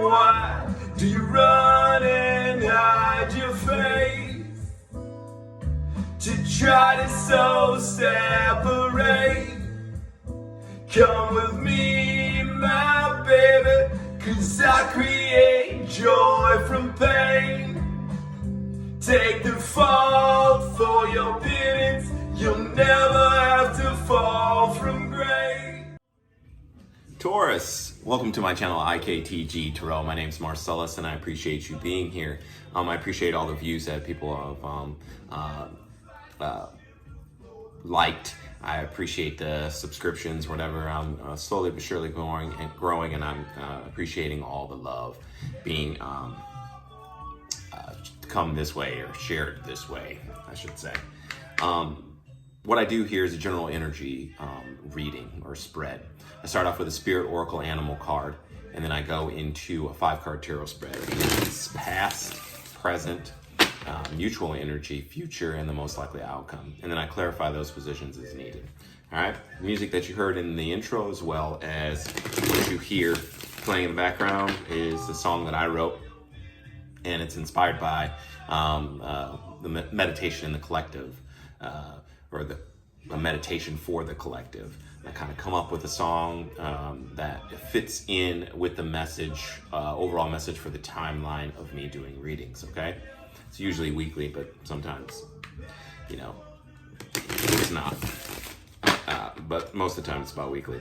why do you run and hide your face? To try to so separate. Come with me, my baby, 'cause I create joy from pain. Take the fault for your penance. You'll never have to fall from grace. Taurus, welcome to my channel IKTG Tarot. My name's Marcellus and I appreciate you being here. I appreciate all the views that people have liked. I appreciate the subscriptions, whatever. I'm slowly but surely growing, and I'm appreciating all the love being come this way, or shared this way, I should say. What I do here is a general energy reading or spread. I start off with a Spirit Oracle Animal card, and then I go into a 5-card tarot spread. It's past, present, mutual energy, future, and the most likely outcome. And then I clarify those positions as needed. All right, music that you heard in the intro, as well as what you hear playing in the background, is the song that I wrote, and it's inspired by the meditation in the collective, or a meditation for the collective. I kind of come up with a song that fits in with the message, overall message for the timeline of me doing readings, okay? It's usually weekly, but sometimes, it's not. But most of the time it's about weekly.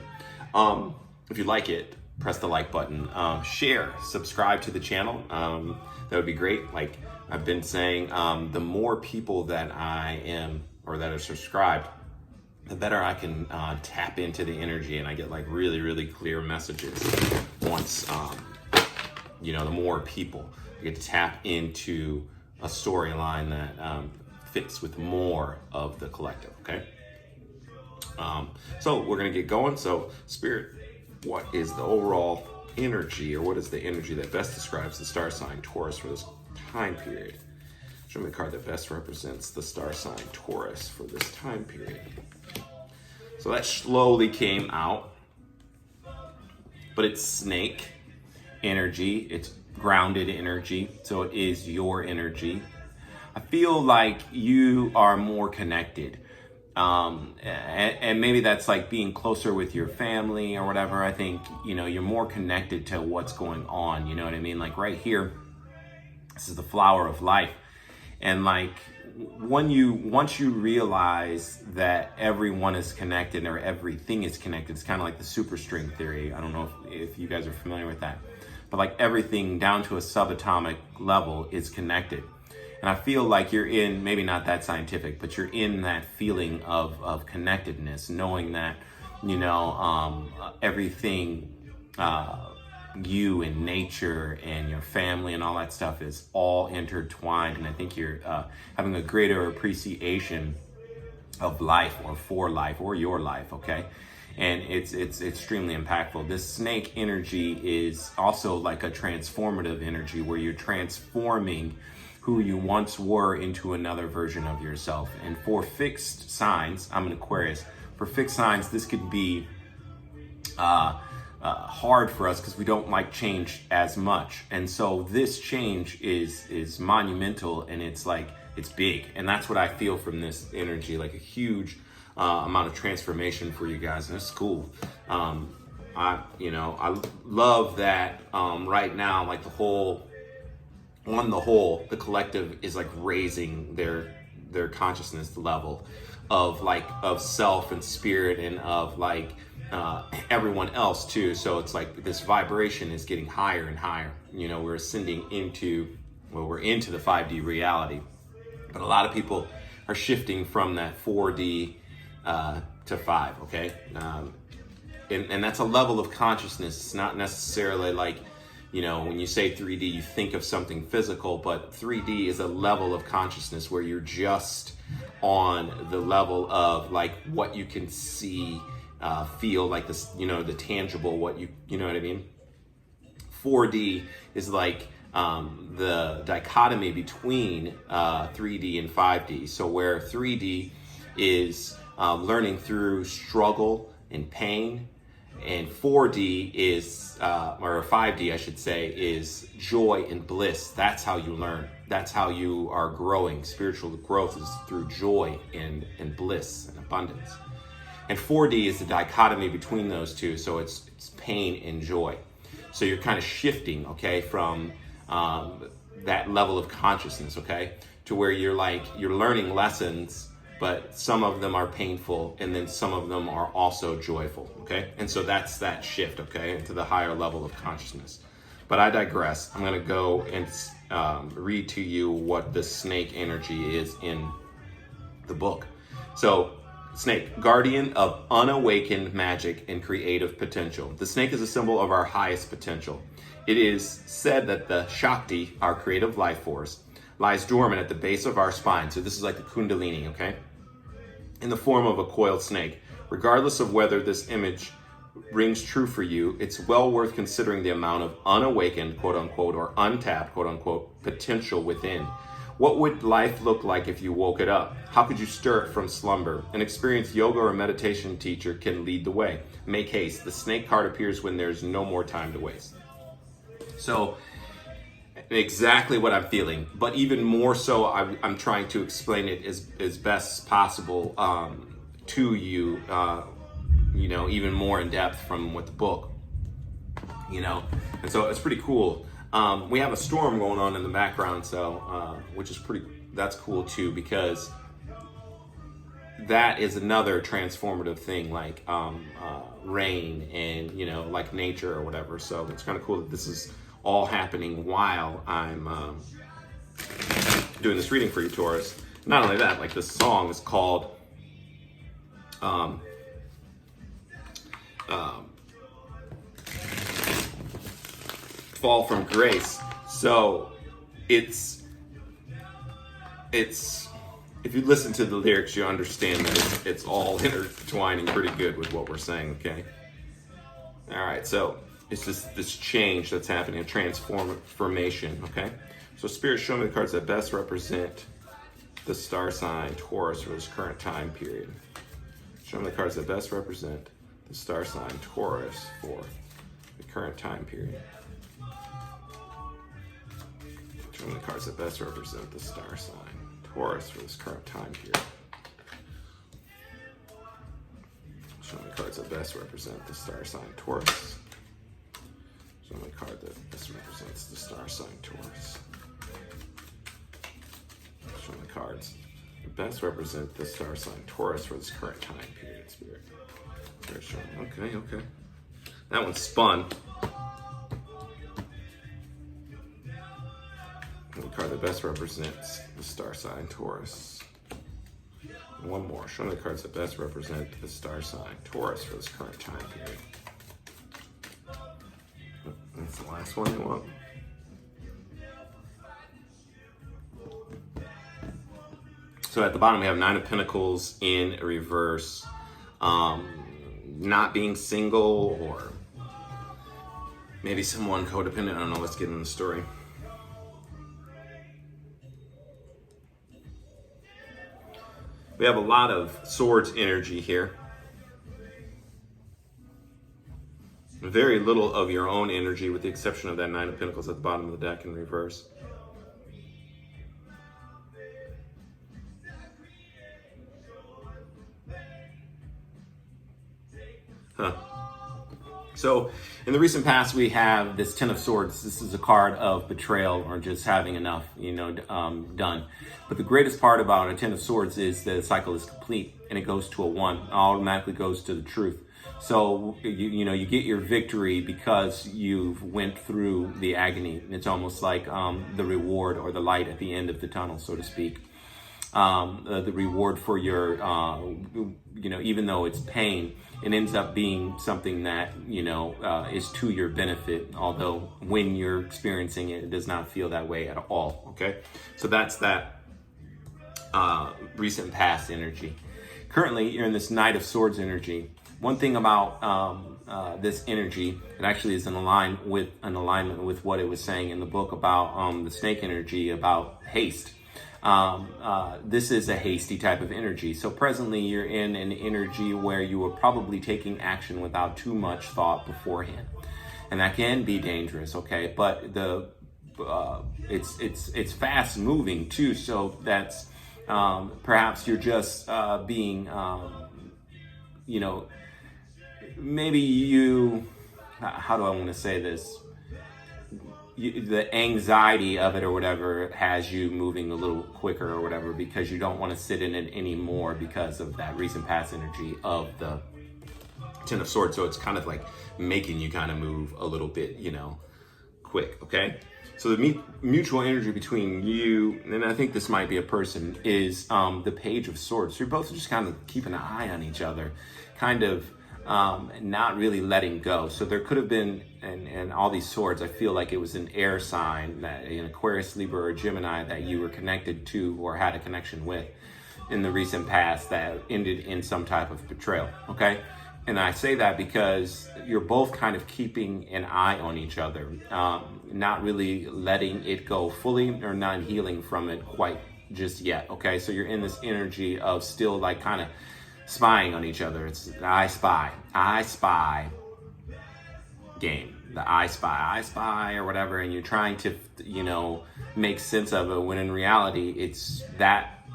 If you like it, press the like button. Share, subscribe to the channel. That would be great. Like I've been saying, the more people that I am, or that are subscribed, the better I can tap into the energy, and I get like really, really clear messages. Once, the more people, I get to tap into a storyline that fits with more of the collective, okay? So we're gonna get going. So Spirit, what is the overall energy, or what is the energy that best describes the star sign Taurus for this time period? Show me the card that best represents the star sign Taurus for this time period. So that slowly came out, but it's snake energy, it's grounded energy, so it is your energy. I feel like you are more connected, and maybe that's like being closer with your family or whatever. I think, you're more connected to what's going on, you know what I mean? Like right here, this is the flower of life. And like once you realize that everyone is connected, or everything is connected, it's kind of like the superstring theory. I don't know if you guys are familiar with that, but like everything down to a subatomic level is connected. And I feel like you're in, maybe not that scientific, but you're in that feeling of connectedness, knowing that, everything, you and nature and your family and all that stuff is all intertwined. And I think you're having a greater appreciation of life, or for life, or your life, okay? And it's extremely impactful. This snake energy is also like a transformative energy, where you're transforming who you once were into another version of yourself. And for fixed signs, I'm an Aquarius, for fixed signs, this could be hard for us because we don't like change as much. And so this change is monumental, and it's big. And that's what I feel from this energy, like a huge amount of transformation for you guys. And it's cool. I love that right now, like the collective is like raising their consciousness level of self and spirit, and of everyone else too. So it's like this vibration is getting higher and higher. We're ascending we're into the 5D reality, but a lot of people are shifting from that 4D to 5, okay? And that's a level of consciousness. It's not necessarily like, when you say 3D, you think of something physical, but 3D is a level of consciousness where you're just on the level of like what you can see, feel, like this, the tangible, what you know what I mean? 4D is like the dichotomy between 3D and 5D. So where 3D is learning through struggle and pain And 4D is, or 5D, I should say, is joy and bliss. That's how you learn. That's how you are growing. Spiritual growth is through joy and bliss and abundance. And 4D is the dichotomy between those two. So it's pain and joy. So you're kind of shifting, okay, from that level of consciousness, okay, to where you're learning lessons, but some of them are painful, and then some of them are also joyful, okay? And so that's that shift, okay, into the higher level of consciousness. But I digress. I'm going to go and read to you what the snake energy is in the book. So, snake, guardian of unawakened magic and creative potential. The snake is a symbol of our highest potential. It is said that the Shakti, our creative life force, lies dormant at the base of our spine. So this is like the Kundalini, okay? In the form of a coiled snake. Regardless of whether this image rings true for you, it's well worth considering the amount of unawakened, quote unquote, or untapped, quote unquote, potential within. What would life look like if you woke it up? How could you stir it from slumber? An experienced yoga or meditation teacher can lead the way. Make haste. The snake card appears when there's no more time to waste. So, exactly what I'm feeling, but even more so, I'm trying to explain it as best possible to you, even more in depth from what the book, and so it's pretty cool. We have a storm going on in the background, so which is that's cool too, because that is another transformative thing, like rain and like nature or whatever. So it's kind of cool that this is all happening while I'm doing this reading for you, Taurus. Not only that, like this song is called Fall from Grace. So it's if you listen to the lyrics, you understand that it's all intertwining pretty good with what we're saying, okay? All right, so it's just this change that's happening, a transformation, okay? So Spirit, show me the cards that best represent the star sign Taurus for this current time period. Show me the cards that best represent the star sign Taurus for the current time period. Show me the cards that best represent the star sign Taurus for this current time period. Show me the cards that best represent the star sign Taurus. Show me the card that best represents the star sign Taurus. Show me the cards that best represent the star sign Taurus for this current time period, Spirit. Okay. That one spun. The card that best represents the star sign Taurus. One more. Show me the cards that best represent the star sign Taurus for this current time period. That's the last one you want. So at the bottom we have Nine of Pentacles in reverse. Not being single, or maybe someone codependent. I don't know. Let's get into the story. We have a lot of swords energy here. Very little of your own energy, with the exception of that Nine of Pentacles at the bottom of the deck in reverse. So in the recent past, we have this Ten of Swords. This is a card of betrayal, or just having enough, done. But the greatest part about a Ten of Swords is that the cycle is complete, and it goes to a 1. It automatically goes to the truth. So you get your victory because you've went through the agony. It's almost like the reward or the light at the end of the tunnel, so to speak. The reward for your, even though it's pain, it ends up being something that, is to your benefit. Although when you're experiencing it, it does not feel that way at all. Okay. So that's that recent past energy. Currently, you're in this Knight of Swords energy. One thing about this energy, it actually is in alignment with what it was saying in the book about the snake energy, about haste. this is a hasty type of energy. So presently you're in an energy where you are probably taking action without too much thought beforehand. And that can be dangerous, okay? But it's fast moving too, so that's perhaps you're just being, maybe you, how do I want to say this? The anxiety of it or whatever has you moving a little quicker or whatever, because you don't want to sit in it anymore because of that recent past energy of the Ten of Swords. So it's kind of like making you kind of move a little bit, quick, okay? So the mutual energy between you, and I think this might be a person, is the Page of Swords. So you're both just kind of keeping an eye on each other, kind of not really letting go. So there could have been, and all these swords, I feel like it was an air sign, that an Aquarius, Libra, or Gemini that you were connected to or had a connection with in the recent past that ended in some type of betrayal, okay? And I say that because you're both kind of keeping an eye on each other, not really letting it go fully or not healing from it quite just yet, okay? So you're in this energy of still like kind of spying on each other. It's the I spy game, the I spy or whatever, and you're trying to, make sense of it, when in reality, it's that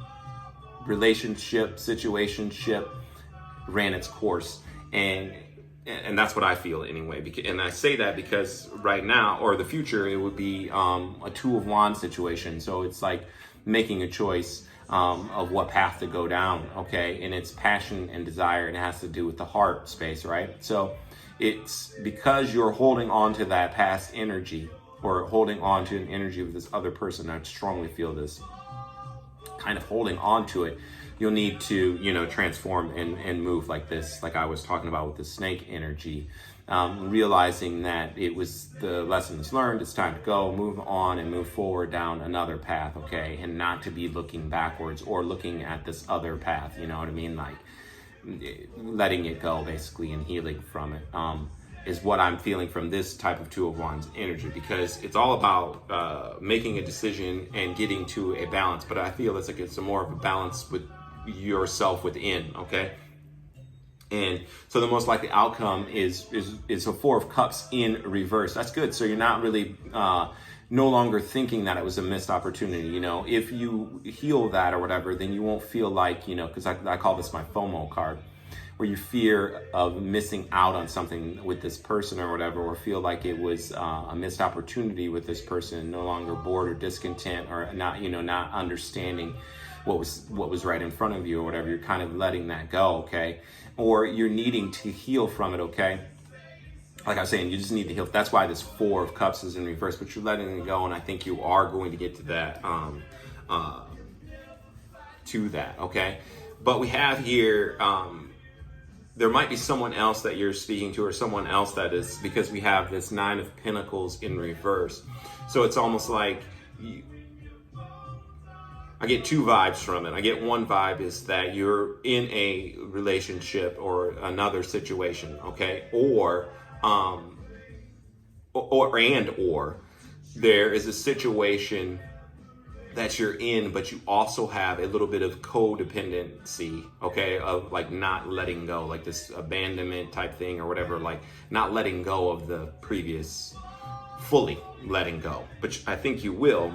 situationship ran its course. And that's what I feel anyway. And I say that because right now, or the future, it would be a Two of Wands situation. So it's like making a choice of what path to go down, okay? And it's passion and desire, and it has to do with the heart space, right? So it's because you're holding on to that past energy, or holding on to an energy of this other person. I strongly feel this, kind of holding on to it. You'll need to, transform and move like this, like I was talking about with the snake energy, realizing that it was the lessons learned. It's time to go, move on, and move forward down another path, okay? And not to be looking backwards or looking at this other path, you know what I mean? Like letting it go, basically, and healing from it, is what I'm feeling from this type of Two of Wands energy, because it's all about making a decision and getting to a balance. But I feel it's like it's more of a balance with yourself within, okay? And so the most likely outcome is a Four of Cups in reverse. That's good. So you're not really no longer thinking that it was a missed opportunity. If you heal that or whatever, then you won't feel like, because I call this my FOMO card, where you fear of missing out on something with this person or whatever, or feel like it was a missed opportunity with this person, no longer bored or discontent, or not, not understanding what was right in front of you or whatever. You're kind of letting that go, okay? Or you're needing to heal from it, okay? Like I was saying, you just need to heal. That's why this Four of Cups is in reverse, but you're letting it go, and I think you are going to get to that, okay? But we have here, there might be someone else that you're speaking to, or someone else that is, because we have this Nine of Pentacles in reverse. So it's almost like I get two vibes from it. I get one vibe is that you're in a relationship or another situation, okay? Or there is a situation that you're in, but you also have a little bit of codependency, okay, of like not letting go, like this abandonment type thing or whatever, like not letting go of the previous, fully letting go. But I think you will.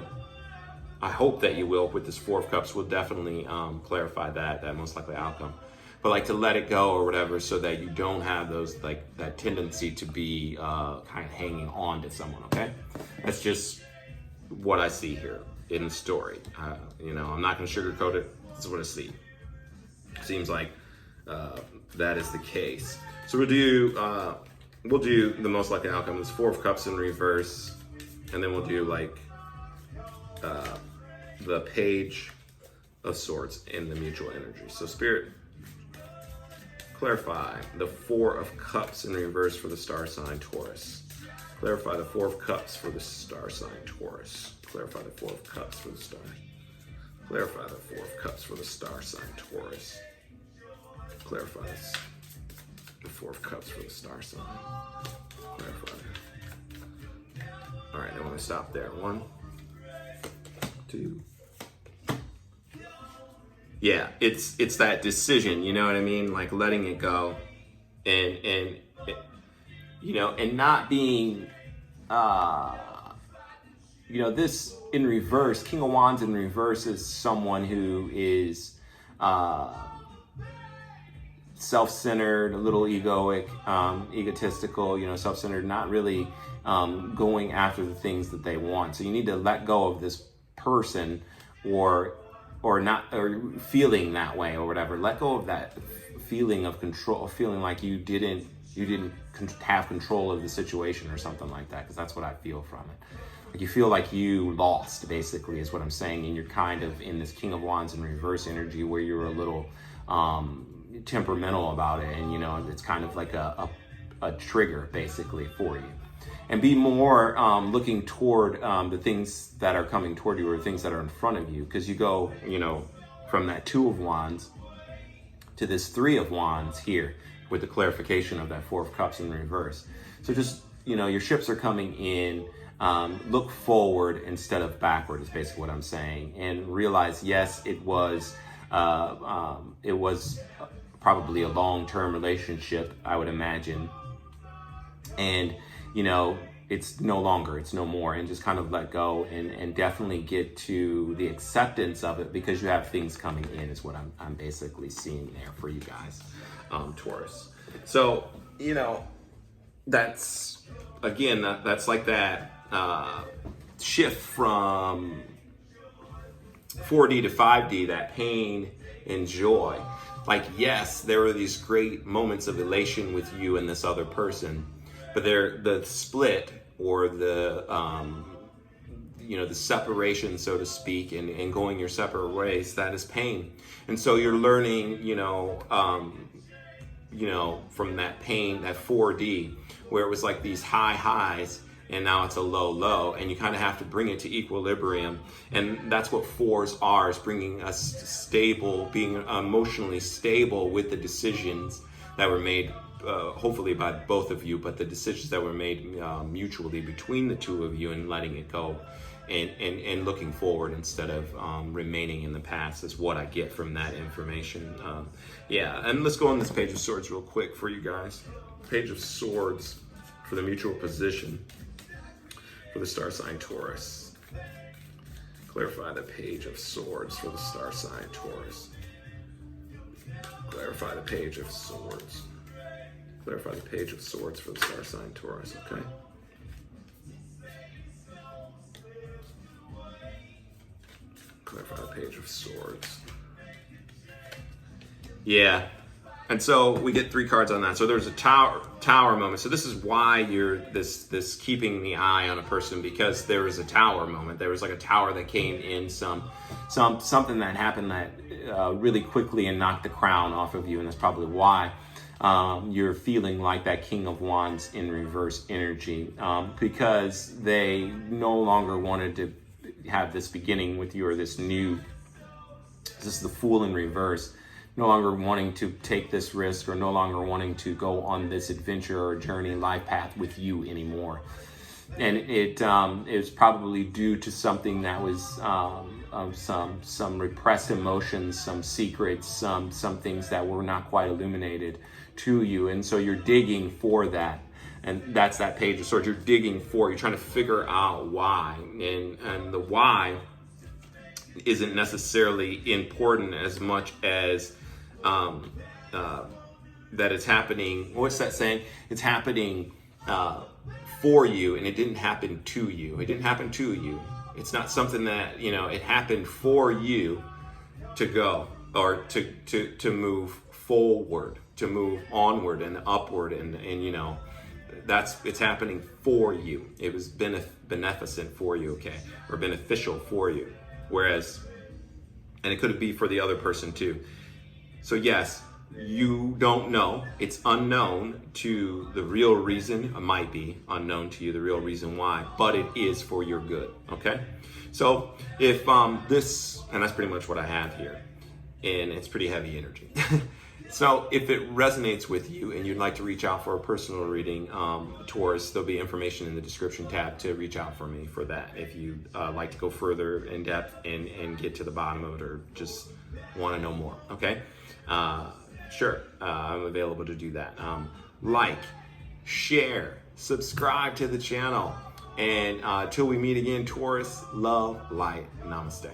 I hope that you will. With this Four of Cups will definitely clarify that most likely outcome. But like to let it go or whatever, so that you don't have those, like that tendency to be kind of hanging on to someone, okay? That's just what I see here in the story. I'm not going to sugarcoat it. This is what I see. Seems like that is the case. So we'll do the most likely outcome. This Four of Cups in reverse, and then we'll do like the Page of Swords in the mutual energy. So Spirit, clarify the Four of Cups in reverse for the star sign Taurus. Clarify the Four of Cups for the star sign Taurus. Clarify the Four of Cups for the star. Clarify the Four of Cups for the star sign Taurus. Clarify the Four of Cups for the star sign. Clarify. All right, I want to stop there. 1, 2, yeah, it's that decision, you know what I mean? Like letting it go, and you know, and not being, you know, this in reverse, King of Wands in reverse is someone who is self-centered, a little egoic, egotistical, you know, self-centered, not really going after the things that they want. So you need to let go of this person, or not, or feeling that way or whatever. Let go of that feeling of control, feeling like you didn't have control of the situation or something like that, because that's what I feel from it. Like you feel like you lost, basically, is what I'm saying, and you're kind of in this King of Wands in reverse energy where you're a little temperamental about it, and you know, it's kind of like a trigger basically for you. And be more looking toward the things that are coming toward you, or things that are in front of you, because you go, you know, from that Two of Wands to this Three of Wands here, with the clarification of that Four of Cups in reverse. So just, you know, your ships are coming in. Look forward instead of backward is basically what I'm saying, and realize, yes, it was probably a long-term relationship, I would imagine, and you know, it's no longer, it's no more, and just kind of let go, and definitely get to the acceptance of it, because you have things coming in is what I'm basically seeing there for you guys, Taurus. So, you know, that's, again, that's like that shift from 4D to 5D, that pain and joy. Like, yes, there were these great moments of elation with you and this other person, but the split, or the you know, the separation, so to speak, and going your separate ways, that is pain. And so you're learning, you know, from that pain, that 4D, where it was like these high highs, and now it's a low low, and you kind of have to bring it to equilibrium. And that's what fours are, is bringing us stable, being emotionally stable with the decisions that were made, hopefully by both of you, but the decisions that were made mutually between the two of you, and letting it go, and looking forward instead of remaining in the past, is what I get from that information. Yeah, and let's go on this Page of Swords real quick for you guys. Page of Swords for the mutual position for the star sign Taurus. Clarify the Page of Swords for the star sign Taurus. Clarify the Page of Swords. Clarify the Page of Swords for the star sign Taurus, okay? Clarify the Page of Swords. Yeah. And so we get 3 cards on that. So there's a tower moment. So this is why you're this keeping the eye on a person, because there was a tower moment. There was like a tower that came in, something that happened that really quickly and knocked the crown off of you, and that's probably why you're feeling like that King of Wands in reverse energy, because they no longer wanted to have this beginning with you, or this is the Fool in reverse, no longer wanting to take this risk, or no longer wanting to go on this adventure or journey, life path with you anymore. And it was probably due to something that was some repressed emotions, some secrets, some things that were not quite illuminated to you, and so you're digging for that. And that's that Page of Swords. You're digging for, you're trying to figure out why, and the why isn't necessarily important as much as that it's happening. What's that saying? It's happening for you, and it didn't happen to you. It didn't happen to you. It's not something that, you know, it happened for you to go, or to move forward, to move onward and upward, and you know, it's happening for you. It was beneficent for you, okay, or beneficial for you. Whereas, and it could be for the other person too. So yes, you don't know. It's unknown to the real reason. It might be unknown to you, the real reason why, but it is for your good, okay? So if this, and that's pretty much what I have here, and it's pretty heavy energy. So if it resonates with you and you'd like to reach out for a personal reading, Taurus, there'll be information in the description tab to reach out for me for that. If you'd like to go further in depth and get to the bottom of it, or just want to know more. Okay, sure, I'm available to do that. Like, share, subscribe to the channel, and till we meet again, Taurus, love, light, namaste.